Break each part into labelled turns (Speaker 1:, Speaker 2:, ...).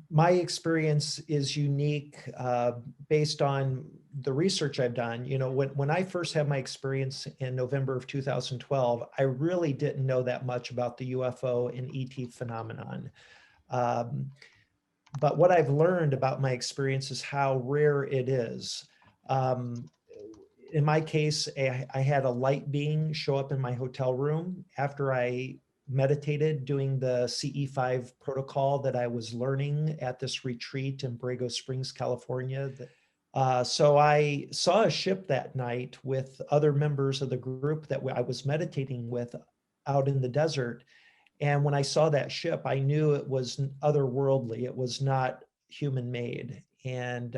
Speaker 1: My experience is unique based on the research I've done. You know, when I first had my experience in November of 2012, I really didn't know that much about the UFO and ET phenomenon. Um, but what I've learned about my experience is how rare it is. Um, in my case, I had a light being show up in my hotel room after I meditated doing the CE5 protocol that I was learning at this retreat in Borrego Springs, California. So I saw a ship that night with other members of the group that I was meditating with out in the desert. And when I saw that ship, I knew it was otherworldly. It was not human made. And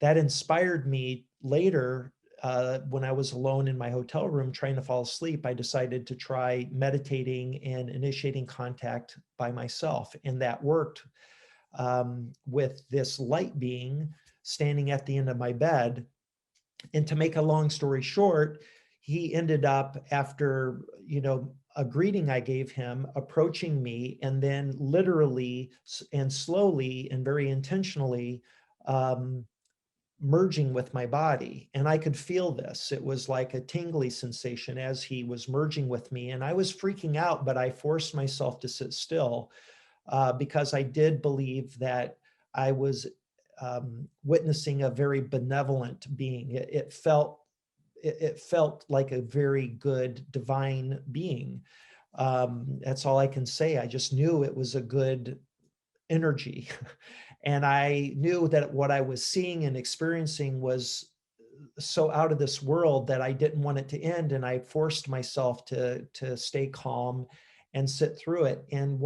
Speaker 1: that inspired me later. When I was alone in my hotel room trying to fall asleep, I decided to try meditating and initiating contact by myself. And that worked with this light being standing at the end of my bed. And to make a long story short, he ended up, after, a greeting I gave him, approaching me, and then literally and slowly and very intentionally um, merging with my body. And I could feel this. It was like a tingly sensation as he was merging with me. And I was freaking out, but I forced myself to sit still because I did believe that I was witnessing a very benevolent being. It felt like a very good divine being. That's all I can say. I just knew it was a good energy. And I knew that what I was seeing and experiencing was so out of this world that I didn't want it to end. And I forced myself to stay calm and sit through it. And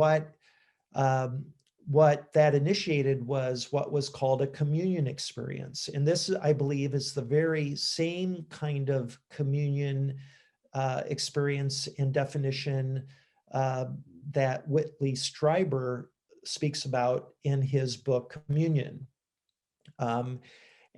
Speaker 1: um, what that initiated was what was called a communion experience. And this, I believe, is the very same kind of communion experience and definition uh, that Whitley Strieber speaks about in his book Communion. Um,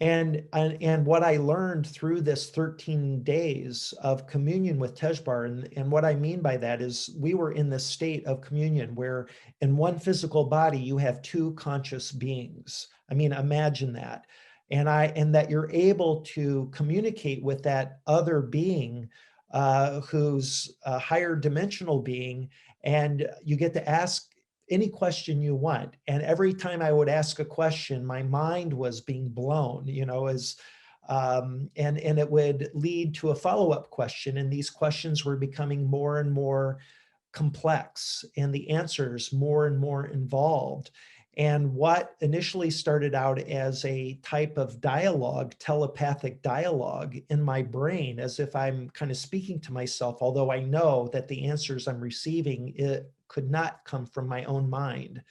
Speaker 1: and what I learned through this 13 days of communion with Tejbar, and what I mean by that is we were in this state of communion where in one physical body you have two conscious beings. I mean, imagine that. And that you're able to communicate with that other being who's a higher dimensional being, and you get to ask any question you want. And every time I would ask a question, my mind was being blown, and it would lead to a follow-up question. And these questions were becoming more and more complex and the answers more and more involved. And what initially started out as a type of dialogue, telepathic dialogue in my brain, as if I'm kind of speaking to myself, although I know that the answers I'm receiving, it could not come from my own mind.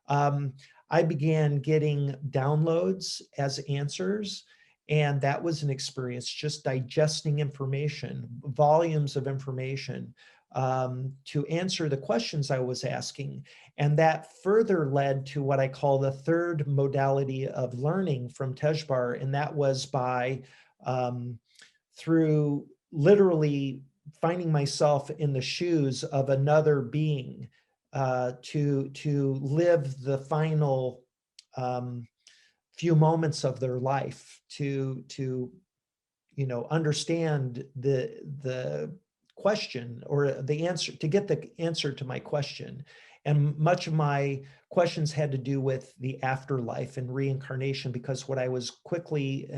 Speaker 1: Um, I began getting downloads as answers. And that was an experience, just digesting information, volumes of information to answer the questions I was asking. And that further led to what I call the third modality of learning from Tejbar. And that was by through literally finding myself in the shoes of another being to live the final few moments of their life, to understand the question or the answer, to get the answer to my question. And much of my questions had to do with the afterlife and reincarnation, because what I was quickly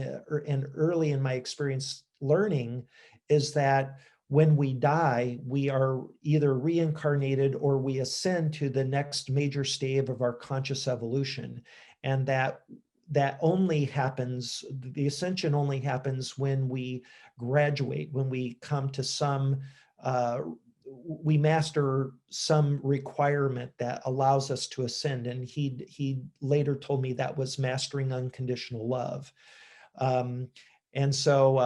Speaker 1: and early in my experience learning is that when we die, we are either reincarnated or we ascend to the next major stage of our conscious evolution. And that only happens, the ascension only happens when we graduate, when we come to we master some requirement that allows us to ascend. And he later told me that was mastering unconditional love. Um, and so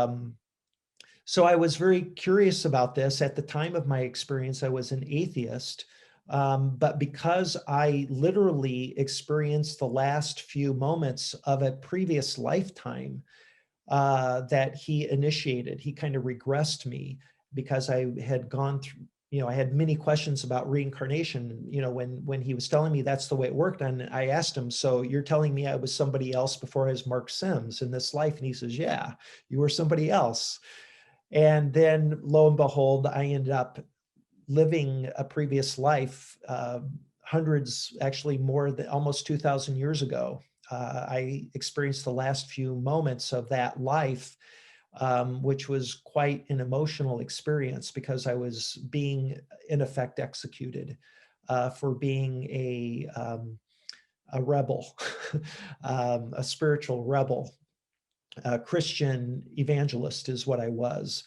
Speaker 1: I was very curious about this. At the time of my experience, I was an atheist. But because I literally experienced the last few moments of a previous lifetime that he initiated, he kind of regressed me because I had gone through, I had many questions about reincarnation, when he was telling me that's the way it worked. And I asked him, so you're telling me I was somebody else before I was Mark Sims in this life? And he says, yeah, you were somebody else. And then lo and behold, I ended up living a previous life, hundreds, actually more than almost 2,000 years ago. I experienced the last few moments of that life, which was quite an emotional experience because I was being, in effect, executed for being a rebel, a spiritual rebel. A Christian evangelist is what I was.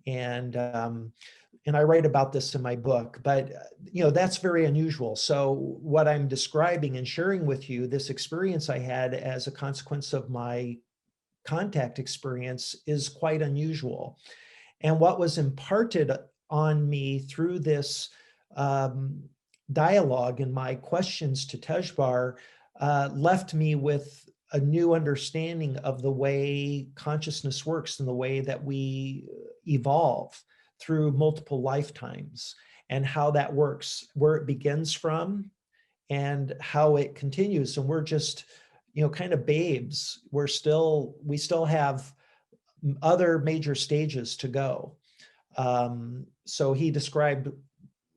Speaker 1: And I write about this in my book, but that's very unusual. So what I'm describing and sharing with you, this experience I had as a consequence of my contact experience, is quite unusual. And what was imparted on me through this dialogue and my questions to Tejbar left me with a new understanding of the way consciousness works and the way that we evolve through multiple lifetimes, and how that works, where it begins from and how it continues. And we're just, kind of babes. We still have other major stages to go. So he described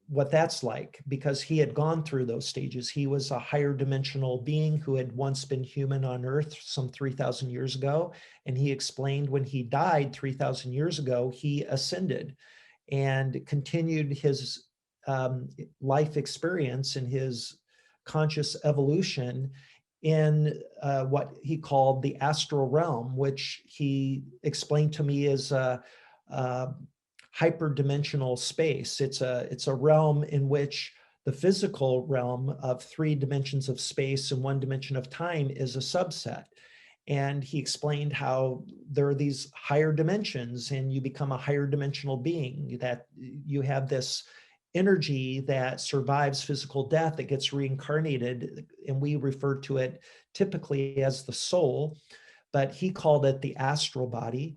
Speaker 1: what that's like because he had gone through those stages. He was a higher dimensional being who had once been human on Earth some 3,000 years ago. And he explained when he died 3,000 years ago, he ascended and continued his life experience and his conscious evolution in what he called the astral realm, which he explained to me as a hyperdimensional space. It's a realm in which the physical realm of 3 dimensions of space and 1 dimension of time is a subset. And he explained how there are these higher dimensions and you become a higher dimensional being, that you have this energy that survives physical death, that gets reincarnated. And we refer to it typically as the soul, but he called it the astral body.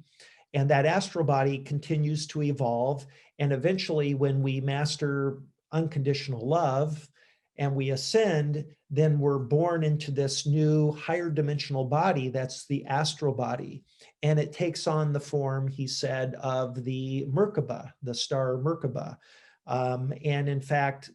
Speaker 1: And that astral body continues to evolve. And eventually, when we master unconditional love and we ascend, then we're born into this new higher dimensional body that's the astral body. And it takes on the form, he said, of the merkabah, the star Merkabah. And in fact,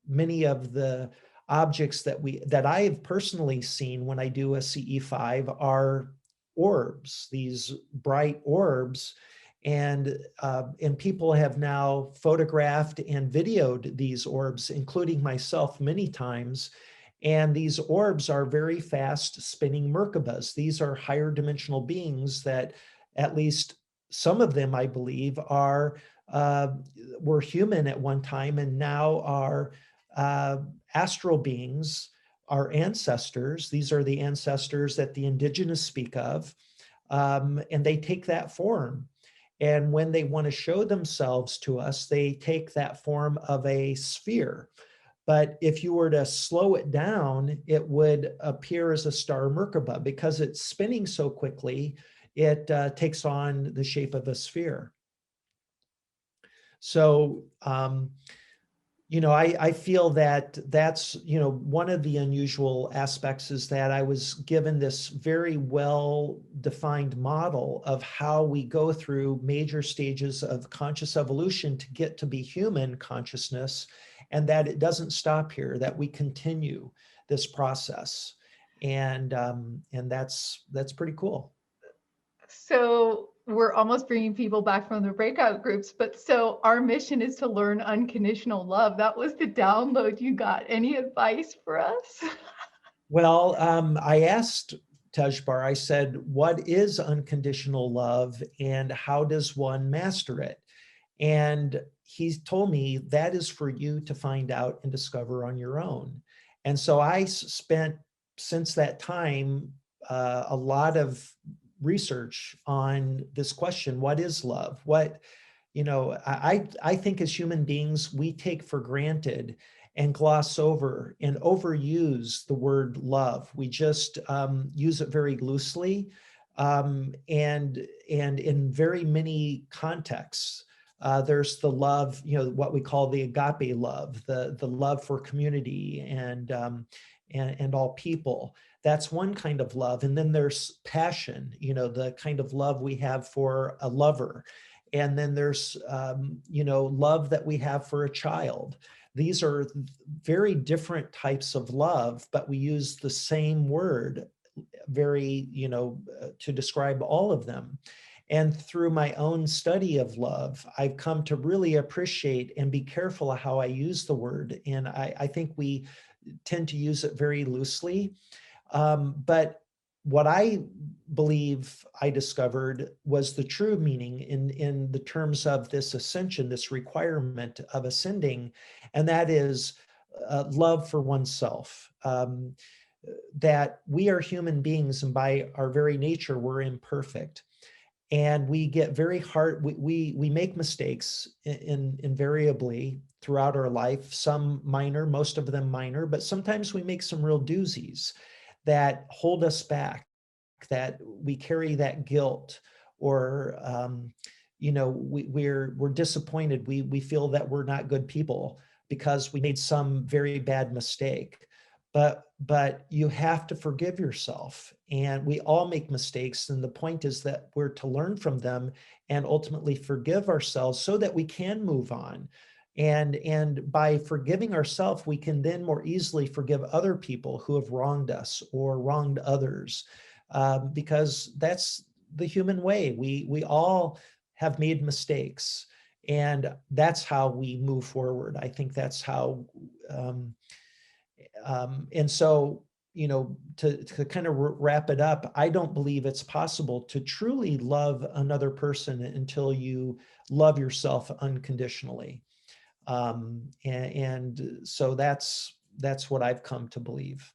Speaker 1: many of the objects that I have personally seen when I do a CE5 are orbs, these bright orbs. And people have now photographed and videoed these orbs, including myself, many times. And these orbs are very fast spinning merkabahs. These are higher dimensional beings that, at least some of them, I believe, were human at one time and now are astral beings, our ancestors. These are the ancestors that the indigenous speak of, and they take that form. And when they want to show themselves to us, they take that form of a sphere. But if you were to slow it down, it would appear as a star Merkabah. Because it's spinning so quickly, it takes on the shape of a sphere. So, I feel that that's, one of the unusual aspects is that I was given this very well-defined model of how we go through major stages of conscious evolution to get to be human consciousness, and that it doesn't stop here, that we continue this process. And that's pretty cool.
Speaker 2: So we're almost bringing people back from the breakout groups, but so our mission is to learn unconditional love. That was the download you got. Any advice for us?
Speaker 1: Well, I asked Tejbar, I said, what is unconditional love and how does one master it? And he told me that is for you to find out and discover on your own. And so I spent, since that time, a lot of research on this question: what is love? I think as human beings, we take for granted and gloss over and overuse the word love. We just use it very loosely, and in very many contexts. There's the love, what we call the agape love, the love for community and all people. That's one kind of love. And then there's passion, the kind of love we have for a lover. And then there's, love that we have for a child. These are very different types of love, but we use the same word to describe all of them. And through my own study of love, I've come to really appreciate and be careful of how I use the word. And I think we tend to use it very loosely. But what I believe I discovered was the true meaning in the terms of this ascension, this requirement of ascending, and that is love for oneself. That we are human beings, and by our very nature, we're imperfect. And we get very hard, we make mistakes invariably throughout our life, some minor, most of them minor, but sometimes we make some real doozies that hold us back, that we carry that guilt, or we're disappointed. We feel that we're not good people because we made some very bad mistake. But you have to forgive yourself, and we all make mistakes, and the point is that we're to learn from them and ultimately forgive ourselves so that we can move on. And by forgiving ourselves, we can then more easily forgive other people who have wronged us or wronged others, because that's the human way. We all have made mistakes, and that's how we move forward. I think that's how. And so, to kind of wrap it up, I don't believe it's possible to truly love another person until you love yourself unconditionally. And so that's what I've come to believe.